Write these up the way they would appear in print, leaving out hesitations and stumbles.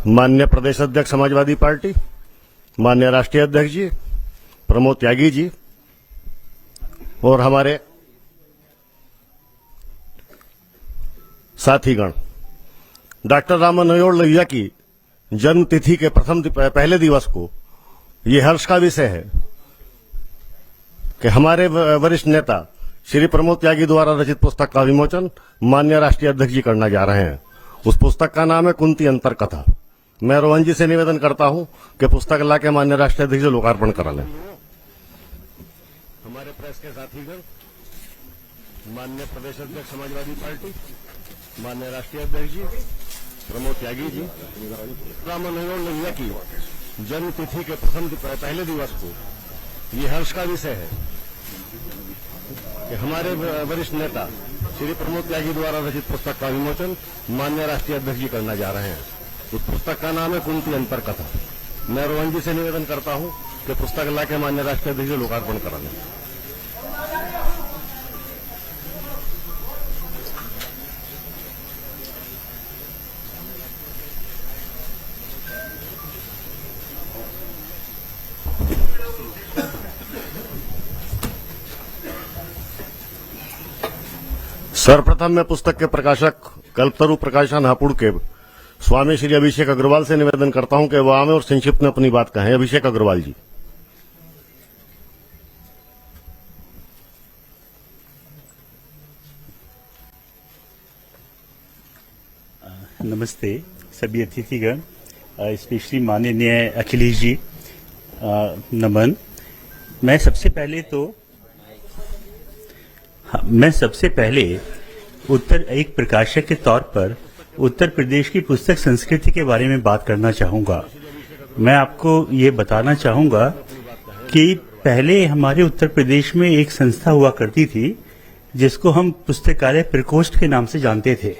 माननीय प्रदेश अध्यक्ष समाजवादी पार्टी, माननीय राष्ट्रीय अध्यक्ष जी प्रमोद त्यागी जी और हमारे साथीगण, डॉक्टर राम मनोहर लोहिया की जन्म तिथि के पहले दिवस को ये हर्ष का विषय है कि हमारे वरिष्ठ नेता श्री प्रमोद त्यागी द्वारा रचित पुस्तक का विमोचन माननीय राष्ट्रीय अध्यक्ष जी करना जा रहे हैं। उस पुस्तक का नाम है कुंती अंतर कथा। मैं रोहन जी से निवेदन करता हूं कि पुस्तक ला के माननीय राष्ट्रीय अध्यक्ष जी लोकार्पण करा लें। हमारे प्रेस के साथीगण, माननीय प्रदेश अध्यक्ष समाजवादी पार्टी, माननीय राष्ट्रीय अध्यक्ष जी प्रमोद त्यागी जी, राम मनोहर लोहिया की जन्म तिथि के पहले दिवस को ये हर्ष का विषय है कि हमारे वरिष्ठ नेता श्री प्रमोद त्यागी द्वारा रचित पुस्तक का विमोचन माननीय राष्ट्रीय अध्यक्ष जी करना जा रहे हैं। उस पुस्तक का नाम है कुंती अंतर कथा। मैं रोहन जी से निवेदन करता हूं कि पुस्तक ला के माननीय राष्ट्रीय अध्यक्ष जी लोकार्पण करा लें। सर्वप्रथम मैं पुस्तक के प्रकाशक कल्पतरु प्रकाशन हापुड़ के स्वामी श्री अभिषेक अग्रवाल से निवेदन करता हूं कि वह आमे और संक्षिप्त में अपनी बात कहें। अभिषेक अग्रवाल जी। नमस्ते सभी अतिथिगण, स्पेशली माननीय अखिलेश जी, नमन। मैं सबसे पहले एक प्रकाशक के तौर पर उत्तर प्रदेश की पुस्तक संस्कृति के बारे में बात करना चाहूंगा। मैं आपको ये बताना चाहूंगा कि पहले हमारे उत्तर प्रदेश में एक संस्था हुआ करती थी जिसको हम पुस्तकालय प्रकोष्ठ के नाम से जानते थे,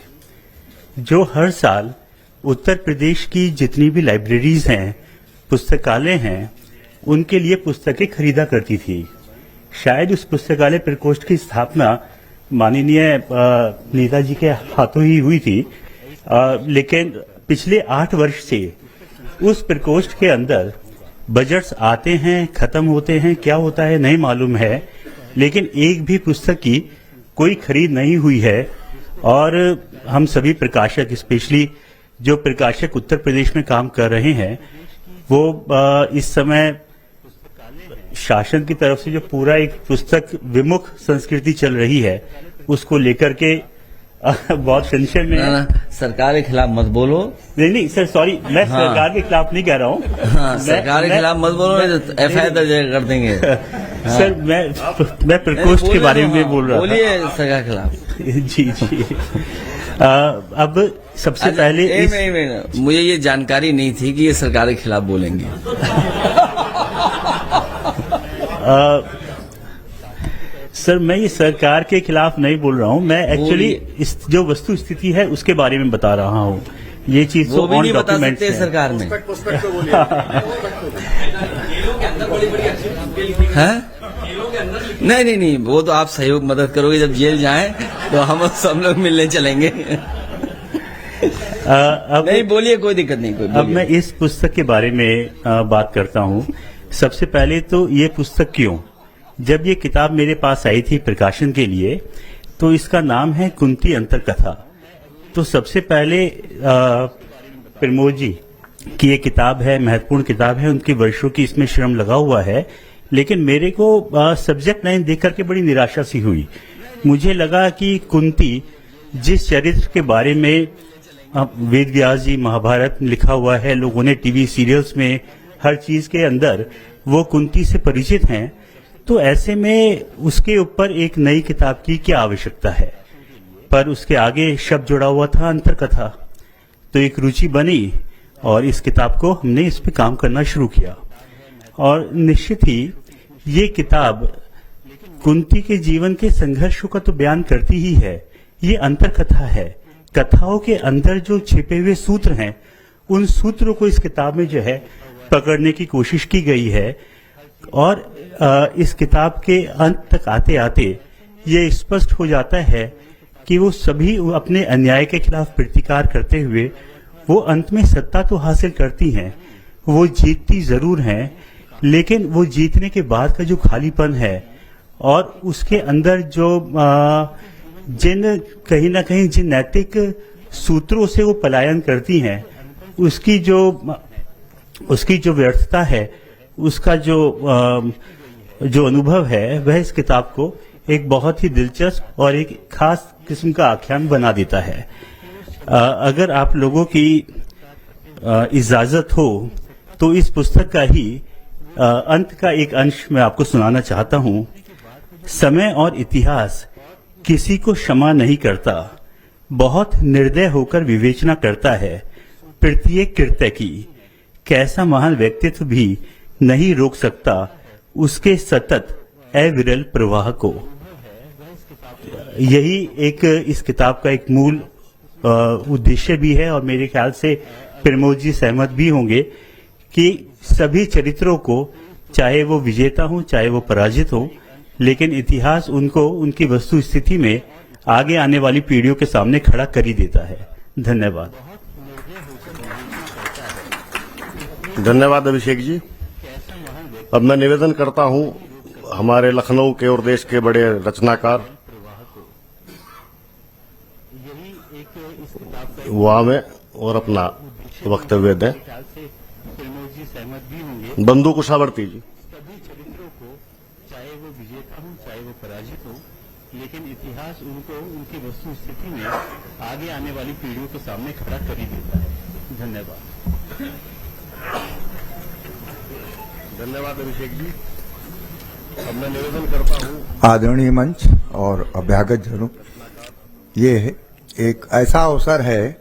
जो हर साल उत्तर प्रदेश की जितनी भी लाइब्रेरीज हैं, पुस्तकालय हैं, उनके लिए पुस्तकें खरीदा करती थी। शायद उस पुस्तकालय प्रकोष्ठ की स्थापना माननीय नेताजी के हाथों ही हुई थी, लेकिन पिछले 8 वर्ष से उस प्रकोष्ठ के अंदर बजट्स आते हैं, खत्म होते हैं, क्या होता है नहीं मालूम है, लेकिन एक भी पुस्तक की कोई खरीद नहीं हुई है। और हम सभी प्रकाशक, स्पेशली जो प्रकाशक उत्तर प्रदेश में काम कर रहे हैं, वो इस समय शासन की तरफ से जो पूरा एक पुस्तक विमुख संस्कृति चल रही है, उसको लेकर के बहुत टेंशन में है। सरकार के खिलाफ मत बोलो। नहीं सर, सॉरी, मैं सरकार के खिलाफ नहीं कह रहा हूँ। सरकार के खिलाफ मत बोलो, FIR दर्ज कर देंगे। सर मैं प्रकोष्ठ के बारे में बोल रहा था। बोलिए सरकार के खिलाफ। जी। अब सबसे पहले मुझे ये जानकारी नहीं थी कि ये सरकार के खिलाफ बोलेंगे। सर, मैं ये सरकार के खिलाफ नहीं बोल रहा हूँ। मैं एक्चुअली इस जो वस्तु स्थिति है उसके बारे में बता रहा हूँ। ये चीज वो भी नहीं बता सकते सरकार में। नहीं, वो तो आप सहयोग मदद करोगे। जब जेल जाएं तो हम सब लोग मिलने चलेंगे। अब नहीं, बोलिए, कोई दिक्कत नहीं। अब मैं इस पुस्तक के बारे में बात करता हूँ। सबसे पहले तो ये पुस्तक क्यों, जब ये किताब मेरे पास आई थी प्रकाशन के लिए, तो इसका नाम है कुंती अंतर कथा। तो सबसे पहले प्रमोद जी की ये किताब है, महत्वपूर्ण किताब है, उनकी वर्षों की इसमें श्रम लगा हुआ है, लेकिन मेरे को सब्जेक्ट लाइन देख करके बड़ी निराशा सी हुई। मुझे लगा कि कुंती जिस चरित्र के बारे में वेद व्यास जी, महाभारत लिखा हुआ है, लोगों ने टीवी सीरियल्स में हर चीज के अंदर वो कुंती से परिचित हैं, तो ऐसे में उसके ऊपर एक नई किताब की क्या आवश्यकता है। पर उसके आगे शब्द जुड़ा हुआ था अंतर कथा, तो एक रुचि बनी और इस किताब को हमने इस पे काम करना शुरू किया। और निश्चित ही ये किताब कुंती के जीवन के संघर्षों का तो बयान करती ही है। ये अंतर कथा है, कथाओं के अंदर जो छिपे हुए सूत्र हैं, उन सूत्रों को इस किताब में जो है पकड़ने की कोशिश की गई है। और इस किताब के अंत तक आते आते ये स्पष्ट हो जाता है कि वो सभी अपने अन्याय के खिलाफ प्रतिकार करते हुए वो अंत में सत्ता तो हासिल करती हैं, वो जीतती जरूर हैं, लेकिन वो जीतने के बाद का जो खालीपन है और उसके अंदर जो जिन कहीं ना कहीं जिन नैतिक सूत्रों से वो पलायन करती हैं, उसकी जो व्यर्थता है, उसका जो अनुभव है, वह इस किताब को एक बहुत ही दिलचस्प और एक खास किस्म का आख्यान बना देता है। अगर आप लोगों की इजाजत हो तो इस पुस्तक का ही अंत का एक अंश मैं आपको सुनाना चाहता हूं। समय और इतिहास किसी को क्षमा नहीं करता, बहुत निर्दय होकर विवेचना करता है प्रत्येक कृत्य की। कैसा महान व्यक्तित्व भी नहीं रोक सकता उसके सतत अविरल प्रवाह को। यही एक इस किताब का एक मूल उद्देश्य भी है और मेरे ख्याल से प्रमोद जी सहमत भी होंगे कि सभी चरित्रों को, चाहे वो विजेता हो चाहे वो पराजित हो, लेकिन इतिहास उनको उनकी वस्तु स्थिति में आगे आने वाली पीढ़ियों के सामने खड़ा कर ही देता है। धन्यवाद। धन्यवाद अभिषेक जी। अब मैं निवेदन करता हूं हमारे लखनऊ के और देश के बड़े रचनाकार वो आवे और अपना वक्तव्य दें। बंधु कुशावर्ती जी। सभी चरित्रों को, चाहे वो विजेता हो चाहे वो पराजित हो, लेकिन इतिहास उनको उनकी वस्तु स्थिति में आगे आने वाली पीढ़ियों के सामने खड़ा कर ही देता है। धन्यवाद। धन्यवाद अभिषेक जी। अब मैं निवेदन करता हूं आदरणीय मंच और अभ्यागत जनों, ये एक ऐसा अवसर है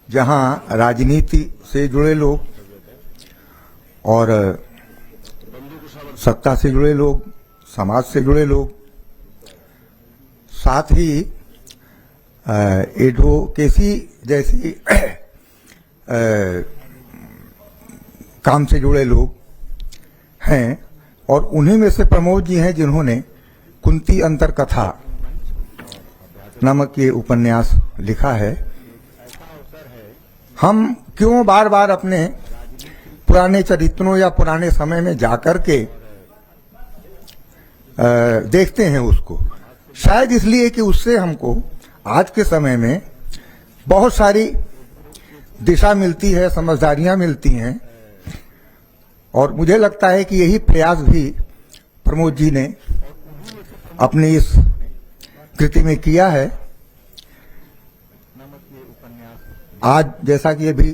जहां राजनीति से जुड़े लोग और सत्ता से जुड़े लोग, समाज से जुड़े लोग, साथ ही एडवोकेसी जैसी काम से जुड़े लोग हैं और उन्हीं में से प्रमोद जी हैं जिन्होंने कुंती अंतर कथा नामक ये उपन्यास लिखा है। हम क्यों बार बार अपने पुराने चरित्रों या पुराने समय में जाकर के देखते हैं उसको? शायद इसलिए कि उससे हमको आज के समय में बहुत सारी दिशा मिलती है, समझदारियां मिलती हैं और मुझे लगता है कि यही प्रयास भी प्रमोद जी ने अपनी इस कृति में किया है। आज जैसा कि अभी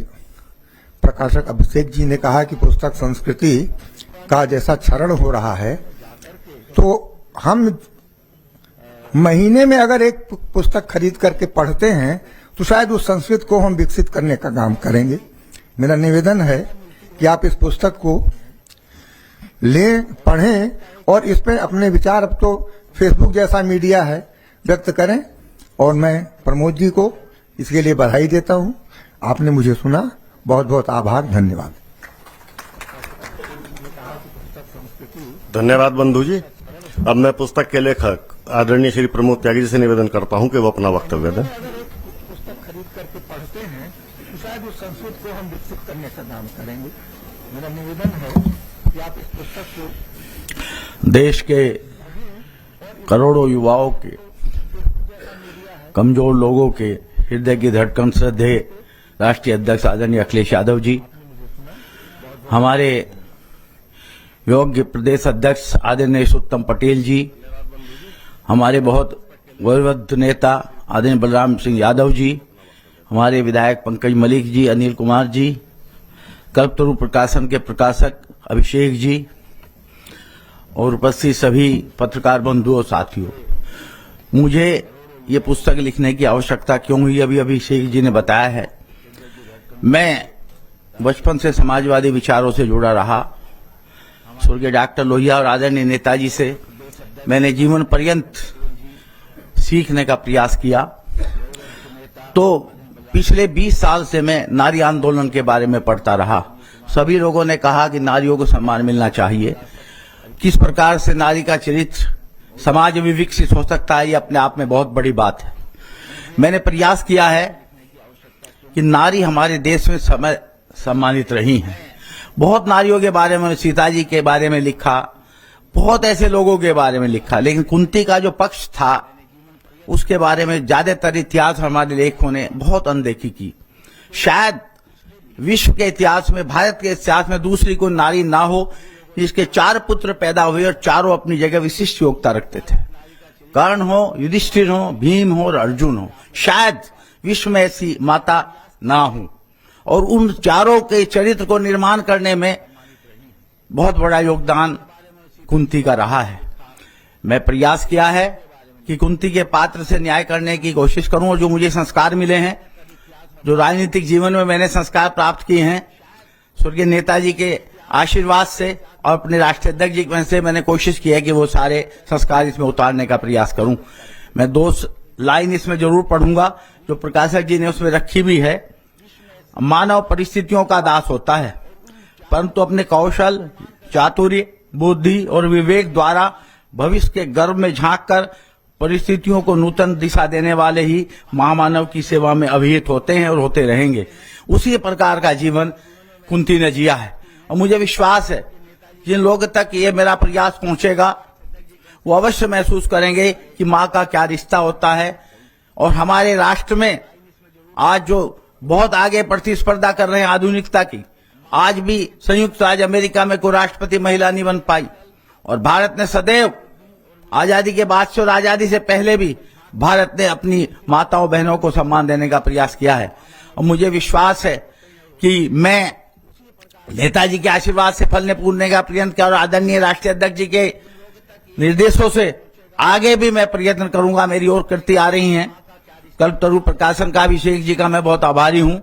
प्रकाशक अभिषेक जी ने कहा कि पुस्तक संस्कृति का जैसा क्षरण हो रहा है, तो हम महीने में अगर एक पुस्तक खरीद करके पढ़ते हैं तो शायद उस संस्कृत को हम विकसित करने का काम करेंगे। मेरा निवेदन है कि आप इस पुस्तक को लें, पढ़ें और इस पर अपने विचार, अब तो फेसबुक जैसा मीडिया है, व्यक्त करें। और मैं प्रमोद जी को इसके लिए बधाई देता हूं। आपने मुझे सुना, बहुत बहुत आभार, धन्यवाद। धन्यवाद बंधु जी। अब मैं पुस्तक के लेखक आदरणीय श्री प्रमोद त्यागी जी से निवेदन करता हूं कि वो अपना वक्तव्य दें। पुस्तक खरीद करके पढ़ते हैं तो शायद उस संस्कृत को हम विकसित करने का काम करेंगे। मेरा निवेदन है कि आप इस पुस्तक को देश के करोड़ों युवाओं के, कमजोर लोगों के हृदय की धड़कन श्रद्धेय राष्ट्रीय अध्यक्ष आदरणीय अखिलेश यादव जी, हमारे योग्य प्रदेश अध्यक्ष आदरणीय उत्तम पटेल जी, हमारे बहुत गौरवोद्ध नेता आदरणीय बलराम सिंह यादव जी, हमारे विधायक पंकज मलिक जी, अनिल कुमार जी, कल्पतरु प्रकाशन के प्रकाशक अभिषेक जी और उपस्थित सभी पत्रकार बंधुओं साथियों, मुझे ये पुस्तक लिखने की आवश्यकता क्यों हुई, अभी अभिषेक जी ने बताया है। मैं बचपन से समाजवादी विचारों से जुड़ा रहा। स्वर्गीय डॉक्टर लोहिया और आदरणीय नेताजी से मैंने जीवन पर्यंत सीखने का प्रयास किया। तो पिछले 20 साल से मैं नारी आंदोलन के बारे में पढ़ता रहा। सभी लोगों ने कहा कि नारियों को सम्मान मिलना चाहिए। किस प्रकार से नारी का चरित्र समाज में विकसित हो सकता है, ये अपने आप में बहुत बड़ी बात है। मैंने प्रयास किया है कि नारी हमारे देश में समय सम्मानित रही हैं। बहुत नारियों के बारे में, सीता जी के बारे में लिखा, बहुत ऐसे लोगों के बारे में लिखा, लेकिन कुंती का जो पक्ष था उसके बारे में ज्यादातर इतिहास हमारे लेखकों ने बहुत अनदेखी की। शायद विश्व के इतिहास में, भारत के इतिहास में दूसरी कोई नारी ना हो जिसके 4 पुत्र पैदा हुए और चारों अपनी जगह विशिष्ट योग्यता रखते थे। कर्ण हो, युधिष्ठिर हो, भीम हो और अर्जुन हो, शायद विश्व में ऐसी माता ना हो। और उन चारों के चरित्र को निर्माण करने में बहुत बड़ा योगदान कुंती का रहा है। मैं प्रयास किया है कि कुंती के पात्र से न्याय करने की कोशिश करूं, और जो मुझे संस्कार मिले हैं, जो राजनीतिक जीवन में मैंने संस्कार प्राप्त किए हैं, स्वर्गीय नेताजी के आशीर्वाद से और अपने राष्ट्रीय अध्यक्ष जी से मैंने कोशिश की है कि वो सारे संस्कार इसमें उतारने का प्रयास करूं। मैं 2 लाइन इसमें जरूर पढ़ूंगा जो प्रकाशक जी ने उसमें रखी भी है। मानव परिस्थितियों का दास होता है, परंतु अपने कौशल, चातुर्य, बुद्धि और विवेक द्वारा भविष्य के गर्भ में झांककर परिस्थितियों को नूतन दिशा देने वाले ही महामानव की सेवा में अभिहित होते हैं और होते रहेंगे। उसी प्रकार का जीवन कुंती ने जिया है, और मुझे विश्वास है जिन लोगों तक ये मेरा प्रयास पहुंचेगा वो अवश्य महसूस करेंगे कि माँ का क्या रिश्ता होता है। और हमारे राष्ट्र में आज जो बहुत आगे प्रतिस्पर्धा कर रहे हैं आधुनिकता की, आज भी संयुक्त राज्य अमेरिका में कोई राष्ट्रपति महिला नहीं बन पाई, और भारत ने सदैव आजादी के बाद से और आजादी से पहले भी भारत ने अपनी माताओं बहनों को सम्मान देने का प्रयास किया है। और मुझे विश्वास है कि मैं नेताजी के आशीर्वाद से फलने फूलने का प्रयत्न किया, और आदरणीय राष्ट्रीय अध्यक्ष जी के निर्देशों से आगे भी मैं प्रयत्न करूंगा। मेरी ओर कृति आ रही हैं। कल्पतरु प्रकाशन का अभिषेक जी का मैं बहुत आभारी हूं।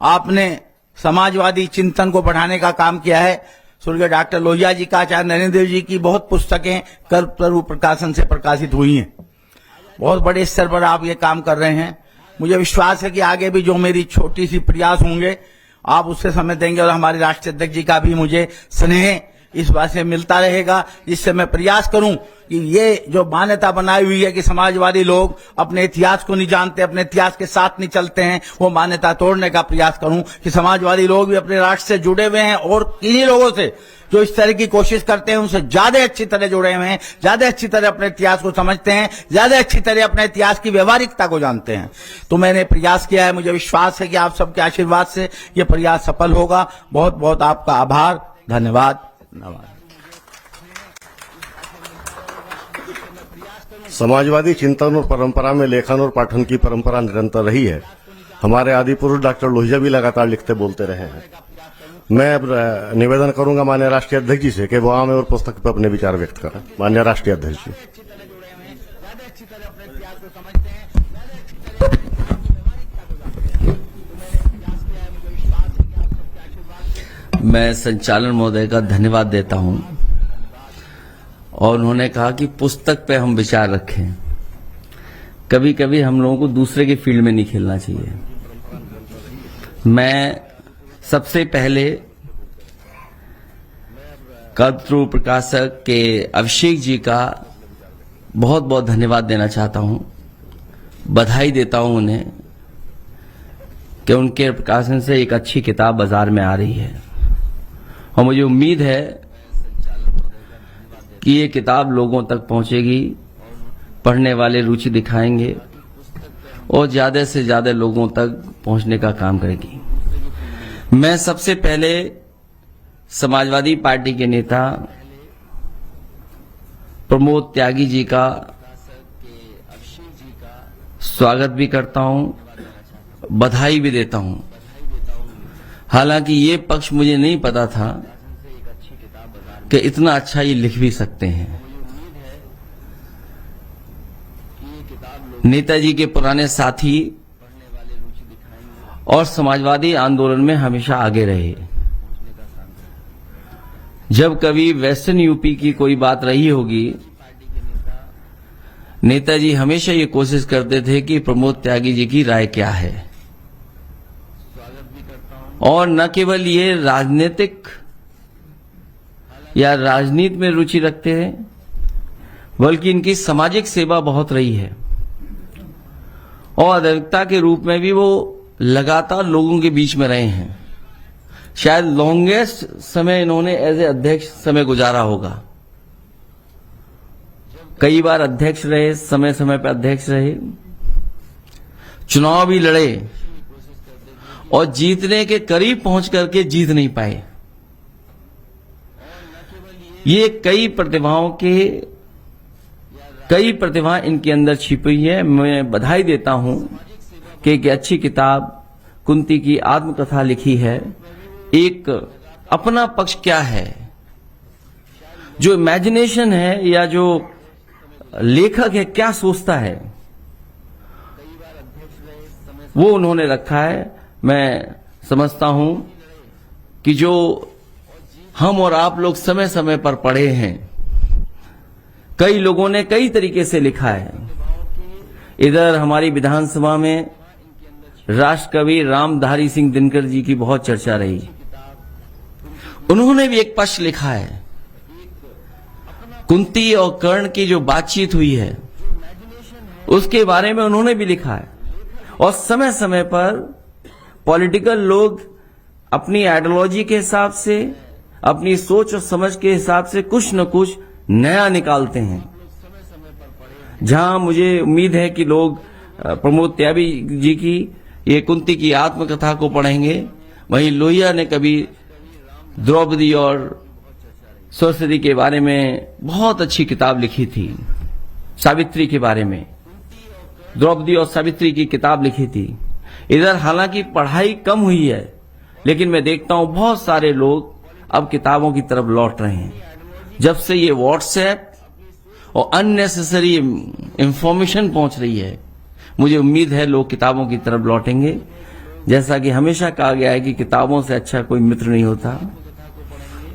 आपने समाजवादी चिंतन को बढ़ाने का काम किया है। स्वर्गीय डॉक्टर लोहिया जी का, आचार्य नरेंद्र देव जी की बहुत पुस्तकें कल्पतरु प्रकाशन से प्रकाशित हुई हैं। बहुत बड़े स्तर पर आप ये काम कर रहे हैं। मुझे विश्वास है कि आगे भी जो मेरी छोटी सी प्रयास होंगे आप उससे समय देंगे, और हमारे राष्ट्रीय अध्यक्ष जी का भी मुझे स्नेह इस बात से मिलता रहेगा, जिससे मैं प्रयास करूं कि ये जो मान्यता बनाई हुई है कि समाजवादी लोग अपने इतिहास को नहीं जानते, अपने इतिहास के साथ नहीं चलते हैं, वो मान्यता तोड़ने का प्रयास करूं कि समाजवादी लोग भी अपने राष्ट्र से जुड़े हुए हैं, और इन्हीं लोगों से जो इस तरह की कोशिश करते हैं उनसे ज्यादा अच्छी तरह जुड़े हुए हैं, ज्यादा अच्छी तरह अपने इतिहास को समझते हैं, ज्यादा अच्छी तरह अपने इतिहास की व्यवहारिकता को जानते हैं। तो मैंने प्रयास किया है। मुझे विश्वास है कि आप सबके आशीर्वाद से ये प्रयास सफल होगा। बहुत बहुत आपका आभार, धन्यवाद। समाजवादी चिंतन और परंपरा में लेखन और पाठन की परंपरा निरंतर रही है। हमारे आदि पुरुष डॉक्टर लोहिया भी लगातार लिखते बोलते रहे हैं। मैं अब निवेदन करूंगा माननीय राष्ट्रीय अध्यक्ष जी से कि वो आम और पुस्तक पर अपने विचार व्यक्त करें। माननीय राष्ट्रीय अध्यक्ष जी। मैं संचालन महोदय का धन्यवाद देता हूं, और उन्होंने कहा कि पुस्तक पे हम विचार रखें। कभी कभी हम लोगों को दूसरे के फील्ड में नहीं खेलना चाहिए। मैं सबसे पहले कल्पतरु प्रकाशक के अभिषेक जी का बहुत बहुत धन्यवाद देना चाहता हूं, बधाई देता हूं उन्हें कि उनके प्रकाशन से एक अच्छी किताब बाजार में आ रही है, और मुझे उम्मीद है कि ये किताब लोगों तक पहुंचेगी, पढ़ने वाले रुचि दिखाएंगे और ज्यादा से ज्यादा लोगों तक पहुंचने का काम करेगी। मैं सबसे पहले समाजवादी पार्टी के नेता प्रमोद त्यागी जी का स्वागत भी करता हूं, बधाई भी देता हूं। हालांकि ये पक्ष मुझे नहीं पता था कि इतना अच्छा ये लिख भी सकते हैं। नेताजी के पुराने साथी और समाजवादी आंदोलन में हमेशा आगे रहे। जब कभी वेस्टर्न यूपी की कोई बात रही होगी, नेताजी हमेशा ये कोशिश करते थे कि प्रमोद त्यागी जी की राय क्या है, और न केवल ये राजनीतिक या राजनीति में रुचि रखते हैं, बल्कि इनकी सामाजिक सेवा बहुत रही है, और अधिवक्ता के रूप में भी वो लगातार लोगों के बीच में रहे हैं। शायद लॉन्गेस्ट समय इन्होंने एज ए अध्यक्ष समय गुजारा होगा। कई बार अध्यक्ष रहे, समय समय पर अध्यक्ष रहे, चुनाव भी लड़े और जीतने के करीब पहुंच करके जीत नहीं पाए। ये कई प्रतिभाएं इनके अंदर छिपी है। मैं बधाई देता हूं कि एक अच्छी किताब कुंती की आत्मकथा लिखी है। एक अपना पक्ष क्या है, जो इमेजिनेशन है या जो लेखक है क्या सोचता है, वो उन्होंने रखा है। मैं समझता हूं कि जो हम और आप लोग समय समय पर पढ़े हैं, कई लोगों ने कई तरीके से लिखा है। इधर हमारी विधानसभा में राष्ट्रकवि रामधारी सिंह दिनकर जी की बहुत चर्चा रही। उन्होंने भी एक पक्ष लिखा है। कुंती और कर्ण की जो बातचीत हुई है उसके बारे में उन्होंने भी लिखा है। और समय समय पर पॉलिटिकल लोग अपनी आइडियोलॉजी के हिसाब से, अपनी सोच और समझ के हिसाब से कुछ न कुछ नया निकालते हैं। जहां मुझे उम्मीद है कि लोग प्रमोद त्यागी जी की ये कुंती की आत्मकथा को पढ़ेंगे, वहीं लोहिया ने कभी द्रौपदी और सरस्वती के बारे में बहुत अच्छी किताब लिखी थी। सावित्री के बारे में द्रौपदी और सावित्री की किताब लिखी थी। इधर हालांकि पढ़ाई कम हुई है, लेकिन मैं देखता हूं बहुत सारे लोग अब किताबों की तरफ लौट रहे हैं। जब से ये व्हाट्सएप और अननेसेसरी इंफॉर्मेशन पहुंच रही है, मुझे उम्मीद है लोग किताबों की तरफ लौटेंगे। जैसा कि हमेशा कहा गया है कि किताबों से अच्छा कोई मित्र नहीं होता,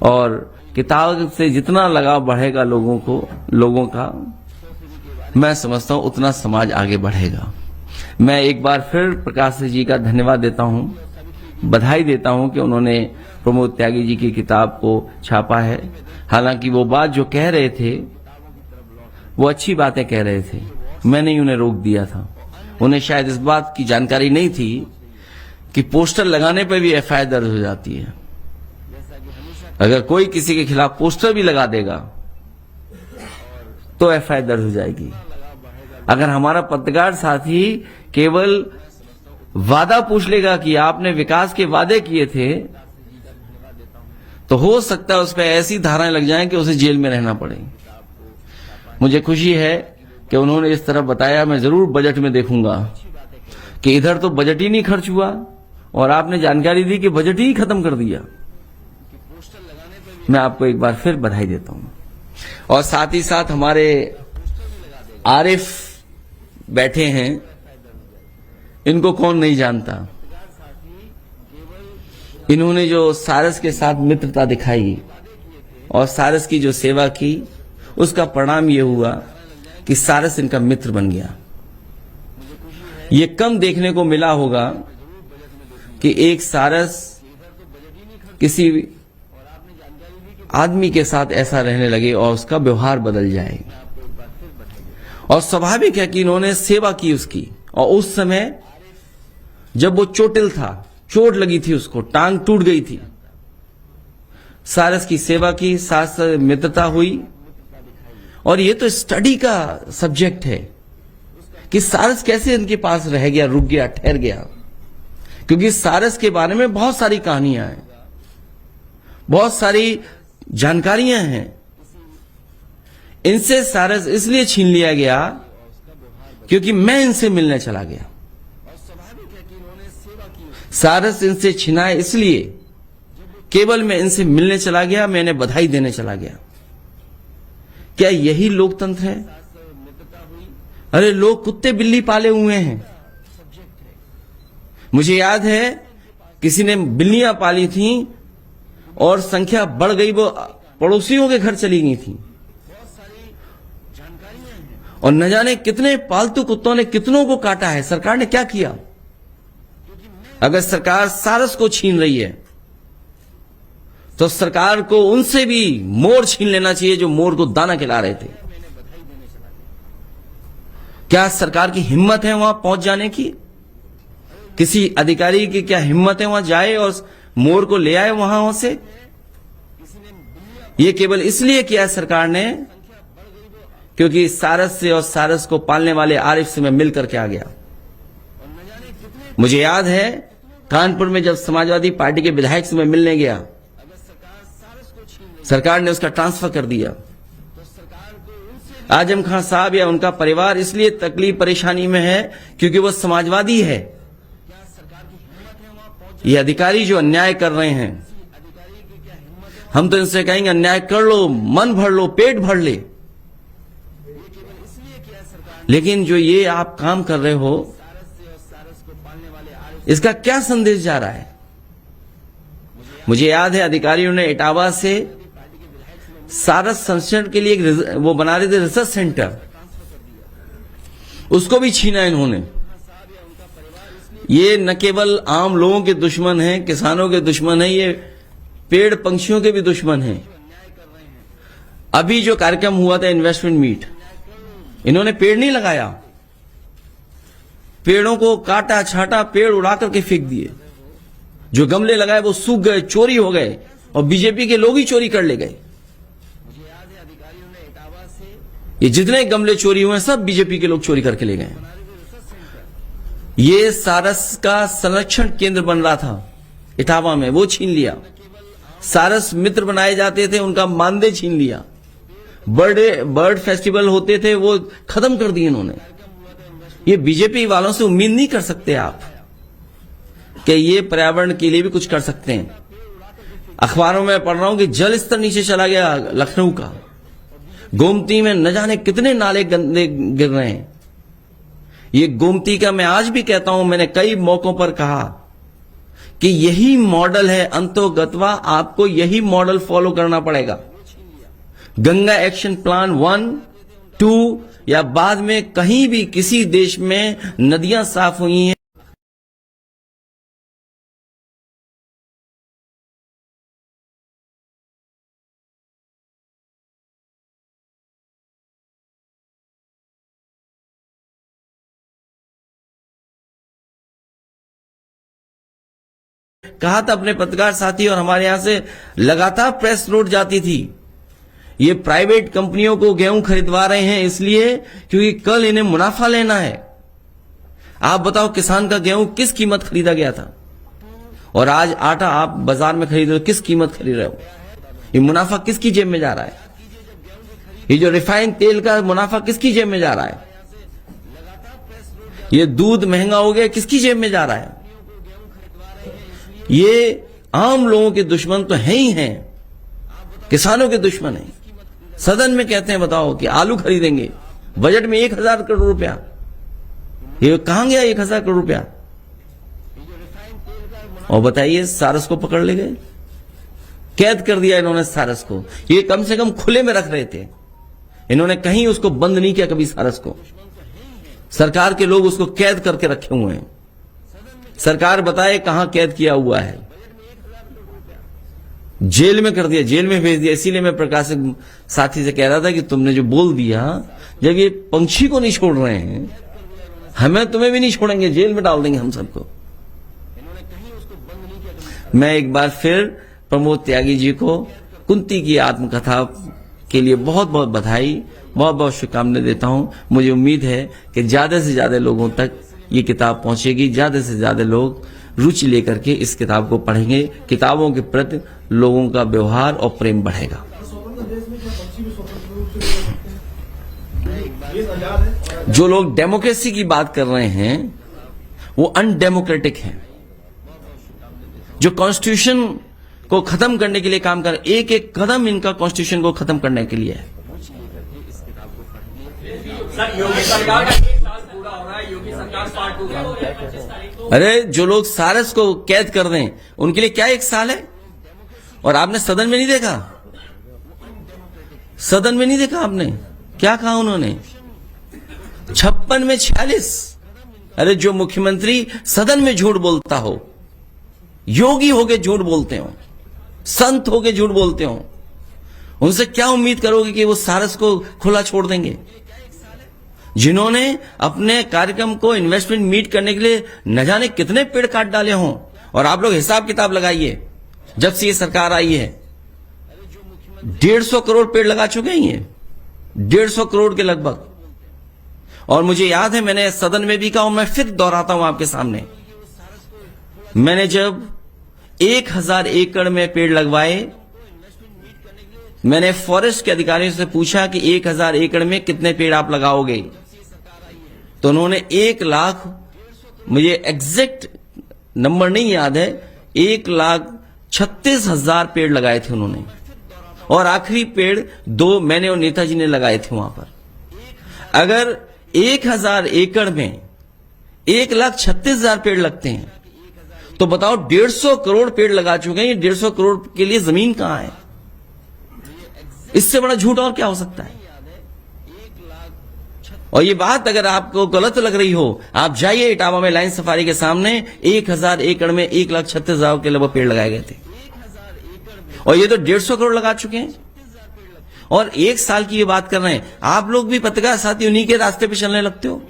और किताब से जितना लगाव बढ़ेगा लोगों का, मैं समझता हूं उतना समाज आगे बढ़ेगा। मैं एक बार फिर प्रकाश जी का धन्यवाद देता हूं, बधाई देता हूं कि उन्होंने प्रमोद त्यागी जी की किताब को छापा है। हालांकि वो बात जो कह रहे थे वो अच्छी बातें कह रहे थे, मैंने ही उन्हें रोक दिया था। उन्हें शायद इस बात की जानकारी नहीं थी कि पोस्टर लगाने पर भी एफआईआर दर्ज हो जाती है। अगर कोई किसी के खिलाफ पोस्टर भी लगा देगा तो एफआईआर दर्ज हो जाएगी। अगर हमारा पत्रकार साथी केवल वादा पूछ लेगा कि आपने विकास के वादे किए थे, तो हो सकता है उस पर ऐसी धाराएं लग जाएं कि उसे जेल में रहना पड़े। मुझे खुशी है कि उन्होंने इस तरह बताया। मैं जरूर बजट में देखूंगा कि इधर तो बजट ही नहीं खर्च हुआ और आपने जानकारी दी कि बजट ही खत्म कर दिया। मैं आपको एक बार फिर बधाई देता हूं। और साथ ही साथ हमारे आरिफ बैठे हैं, इनको कौन नहीं जानता। इन्होंने जो सारस के साथ मित्रता दिखाई और सारस की जो सेवा की, उसका परिणाम यह हुआ कि सारस इनका मित्र बन गया। ये कम देखने को मिला होगा कि एक सारस किसी आदमी के साथ ऐसा रहने लगे और उसका व्यवहार बदल जाए। और स्वाभाविक है कि इन्होंने सेवा की उसकी, और उस समय जब वो चोटिल था, चोट लगी थी, उसको टांग टूट गई थी, सारस की सेवा की, साथ साथ मित्रता हुई। और ये तो स्टडी का सब्जेक्ट है कि सारस कैसे इनके पास रह गया, रुक गया, ठहर गया। क्योंकि सारस के बारे में बहुत सारी कहानियां हैं, बहुत सारी जानकारियां हैं। इनसे सारस इसलिए छीन लिया गया क्योंकि मैं इनसे मिलने चला गया। सारस इनसे छिनाए इसलिए केवल मैं इनसे मिलने चला गया, मैं इन्हें बधाई देने चला गया। क्या यही लोकतंत्र है? अरे लोग कुत्ते बिल्ली पाले हुए हैं। मुझे याद है किसी ने बिल्लियां पाली थी और संख्या बढ़ गई, वो पड़ोसियों के घर चली गई थी, और न जाने कितने पालतू कुत्तों ने कितनों को काटा है। सरकार ने क्या किया? अगर सरकार सारस को छीन रही है तो सरकार को उनसे भी मोर छीन लेना चाहिए जो मोर को दाना खिला रहे थे। क्या सरकार की हिम्मत है वहां पहुंच जाने की? किसी अधिकारी की क्या हिम्मत है वहां जाए और मोर को ले आए वहां से? ये केवल इसलिए किया है सरकार ने क्योंकि सारस से और सारस को पालने वाले आरिफ से मैं मिल करके आ गया। मुझे याद है कानपुर में जब समाजवादी पार्टी के विधायक से मैं मिलने गया, सरकार ने उसका ट्रांसफर कर दिया। आजम खान साहब या उनका परिवार इसलिए तकलीफ परेशानी में है क्योंकि वो समाजवादी है। ये अधिकारी जो अन्याय कर रहे हैं, हम तो इनसे कहेंगे अन्याय कर लो, मन भर लो, पेट भर ले, लेकिन जो ये आप काम कर रहे हो इसका क्या संदेश जा रहा है? मुझे याद है अधिकारियों ने इटावा से सारस संरक्षण के लिए एक वो बना रहे थे रिसर्च सेंटर, उसको भी छीना इन्होंने। ये न केवल आम लोगों के दुश्मन हैं, किसानों के दुश्मन हैं, ये पेड़ पंछियों के भी दुश्मन हैं। अभी जो कार्यक्रम हुआ था इन्वेस्टमेंट मीट, इन्होंने पेड़ नहीं लगाया, पेड़ों को काटा छाटा, पेड़ उड़ा करके फेंक दिए। जो गमले लगाए वो सूख गए, चोरी हो गए और बीजेपी के लोग ही चोरी कर ले गए। ये जितने गमले चोरी हुए सब बीजेपी के लोग चोरी करके ले गए। ये सारस का संरक्षण केंद्र बन रहा था इटावा में, वो छीन लिया। सारस मित्र बनाए जाते थे, उनका मानदेय छीन लिया। बर्ड फेस्टिवल होते थे वो खत्म कर दिए इन्होंने। ये बीजेपी वालों से उम्मीद नहीं कर सकते आप कि ये पर्यावरण के लिए भी कुछ कर सकते हैं। अखबारों में पढ़ रहा हूं कि जल स्तर नीचे चला गया लखनऊ का, गोमती में न जाने कितने नाले गंदे गिर रहे हैं। ये गोमती का मैं आज भी कहता हूं, मैंने कई मौकों पर कहा कि यही मॉडल है अंतोगत्वा, आपको यही मॉडल फॉलो करना पड़ेगा। गंगा एक्शन प्लान 1, 2 या बाद में कहीं भी किसी देश में नदियां साफ हुई हैं, कहा था अपने पत्रकार साथी, और हमारे यहां से लगातार प्रेस नोट जाती थी। ये प्राइवेट कंपनियों को गेहूं खरीदवा रहे हैं इसलिए क्योंकि कल इन्हें मुनाफा लेना है। आप बताओ किसान का गेहूं किस कीमत खरीदा गया था, और आज आटा आप बाजार में खरीद रहे हो, किस कीमत खरीद रहे हो? ये मुनाफा किसकी जेब में जा रहा है? ये जो रिफाइंड तेल का मुनाफा किसकी जेब में जा रहा है? ये दूध महंगा हो गया, किसकी जेब में जा रहा है? ये आम लोगों के दुश्मन तो हैं ही हैं, किसानों के दुश्मन हैं। सदन में कहते हैं बताओ कि आलू खरीदेंगे, बजट में 1000 करोड़ रुपया, ये कहां गया 1000 करोड़ रुपया? और बताइए सारस को पकड़ ले गए, कैद कर दिया इन्होंने सारस को। ये कम से कम खुले में रख रहे थे, इन्होंने कहीं उसको बंद नहीं किया कभी सारस को। सरकार के लोग उसको कैद करके रखे हुए हैं। सरकार बताए कहां कैद किया हुआ है? जेल में कर दिया, जेल में भेज दिया। इसीलिए मैं प्रकाशक साथी से कह रहा था कि तुमने जो बोल दिया, जब ये पंछी को नहीं छोड़ रहे हैं, हमें तुम्हें भी नहीं छोड़ेंगे, जेल में डाल देंगे हम सबको। मैं एक बार फिर प्रमोद त्यागी जी को कुंती की आत्मकथा के लिए बहुत बहुत बधाई, बहुत बहुत शुभकामनाएं देता हूं। मुझे उम्मीद है कि ज्यादा से ज्यादा लोगों तक ये किताब पहुंचेगी, ज्यादा से ज्यादा लोग रुचि लेकर के इस किताब को पढ़ेंगे, किताबों के प्रति लोगों का व्यवहार और प्रेम बढ़ेगा। जो लोग डेमोक्रेसी की बात कर रहे हैं वो अनडेमोक्रेटिक हैं। जो कॉन्स्टिट्यूशन को खत्म करने के लिए काम कर, एक एक कदम इनका कॉन्स्टिट्यूशन को खत्म करने के लिए है। योगी सरकार का 1 साल पूरा हो रहा है, योगी सरकार पार्ट 2 का। अरे जो लोग सारस को कैद कर दें उनके लिए क्या 1 साल है? और आपने सदन में नहीं देखा, सदन में नहीं देखा आपने क्या कहा उन्होंने? 56 में 46। अरे जो मुख्यमंत्री सदन में झूठ बोलता हो, योगी होके झूठ बोलते हो, संत होके झूठ बोलते हो, उनसे क्या उम्मीद करोगे कि वो सारस को खुला छोड़ देंगे? जिन्होंने अपने कार्यक्रम को इन्वेस्टमेंट मीट करने के लिए न जाने कितने पेड़ काट डाले हों। और आप लोग हिसाब किताब लगाइए, जब से ये सरकार आई है 150 करोड़ पेड़ लगा चुके हैं ये, 150 करोड़ के लगभग। और मुझे याद है, मैंने सदन में भी कहा और मैं फिर दोहराता हूं आपके सामने, मैंने जब 1000 एकड़ में पेड़ लगवाए, मैंने फॉरेस्ट के अधिकारियों से पूछा कि 1000 एकड़ में कितने पेड़ आप लगाओगे, तो उन्होंने 1 लाख, मुझे एग्जैक्ट नंबर नहीं याद है, 1,36,000 पेड़ लगाए थे उन्होंने। और आखिरी पेड़ 2 मैंने और नेताजी ने लगाए थे वहां पर। अगर 1000 एकड़ में 1,36,000 पेड़ लगते हैं तो बताओ 150 करोड़ पेड़ लगा चुके हैं। ये 150 करोड़ के लिए जमीन कहां है? इससे बड़ा झूठ और क्या हो सकता है? और ये बात अगर आपको गलत लग रही हो, आप जाइए इटावा में लाइन सफारी के सामने 1000 एकड़ में 1,36,000 के लगभग पेड़ लगाए गए थे। और ये तो 150 करोड़ लगा चुके हैं। और 1 साल की ये बात कर रहे हैं। आप लोग भी पत्रकार साथी उन्हीं के रास्ते पे चलने लगते हो।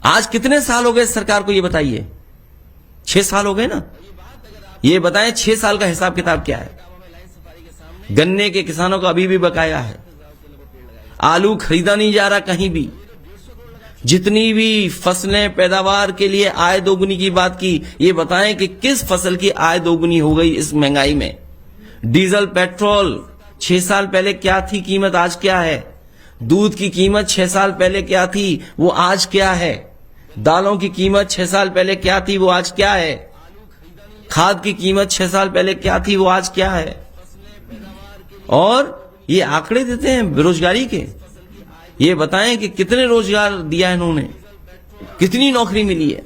आज कितने साल हो गए सरकार को, ये बताइए? 6 साल हो गए ना। ये बताएं 6 साल का हिसाब किताब क्या है? गन्ने के किसानों का अभी भी बकाया है, आलू खरीदा नहीं जा रहा कहीं भी। जितनी भी फसलें पैदावार के लिए आय दोगुनी की बात की, ये बताएं कि किस फसल की आय दोगुनी हो गई इस महंगाई में? डीजल पेट्रोल 6 साल पहले क्या थी कीमत, आज क्या है? दूध की कीमत 6 साल पहले क्या थी, वो आज क्या है? दालों की कीमत 6 साल पहले क्या थी, वो आज क्या है? खाद की कीमत 6 साल पहले क्या थी, वो आज क्या है? और ये आंकड़े देते हैं बेरोजगारी के। ये बताएं कि कितने रोजगार दिया है इन्होंने, कितनी नौकरी मिली है?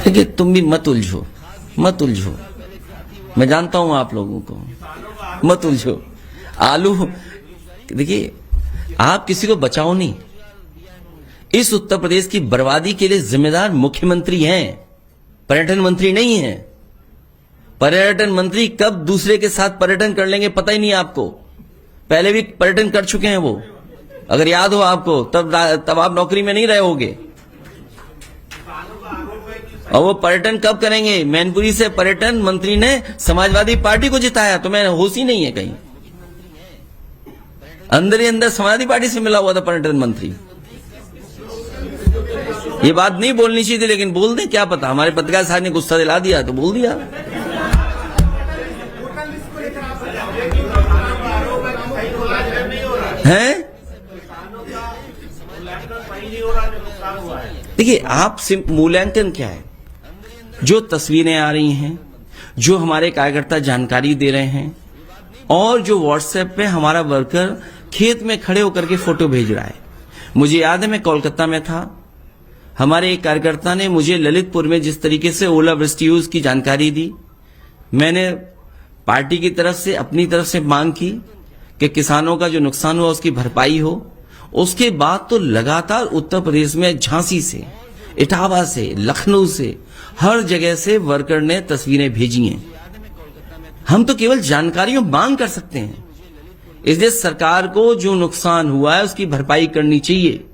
देखिए, तुम भी मत उलझो, मत उलझो। मैं जानता हूं आप लोगों को, मत उलझो। आलू, देखिए, आप किसी को बचाओ नहीं। इस उत्तर प्रदेश की बर्बादी के लिए जिम्मेदार मुख्यमंत्री हैं, पर्यटन मंत्री नहीं हैं। पर्यटन मंत्री कब दूसरे के साथ पर्यटन कर लेंगे पता ही नहीं आपको। पहले भी पर्यटन कर चुके हैं वो, अगर याद हो आपको, तब आप नौकरी में नहीं रहे होगे। और वो पर्यटन कब करेंगे? मैनपुरी से पर्यटन मंत्री ने समाजवादी पार्टी को जिताया, तो मैं होश ही नहीं है कहीं। अंदर ही अंदर समाजवादी पार्टी से मिला हुआ था पर्यटन मंत्री। ये बात नहीं बोलनी चाहिए थी, लेकिन बोल दें, क्या पता, हमारे पत्रकार साहब ने गुस्सा दिला दिया तो बोल दिया। हैं? देखिए, आप मूल्यांकन क्या है? जो तस्वीरें आ रही हैं, जो हमारे कार्यकर्ता जानकारी दे रहे हैं, और जो व्हाट्सएप पे हमारा वर्कर खेत में खड़े होकर के फोटो भेज रहा है। मुझे याद है, मैं कोलकाता में था, हमारे एक कार्यकर्ता ने मुझे ललितपुर में जिस तरीके से ओलावृष्टि हुई उसकी जानकारी दी। मैंने पार्टी की तरफ से, अपनी तरफ से मांग की कि किसानों का जो नुकसान हुआ उसकी भरपाई हो। उसके बाद तो लगातार उत्तर प्रदेश में झांसी से, इटावा से, लखनऊ से, हर जगह से वर्कर ने तस्वीरें भेजी हैं। हम तो केवल जानकारियों मांग कर सकते हैं। इसलिए सरकार को जो नुकसान हुआ है उसकी भरपाई करनी चाहिए।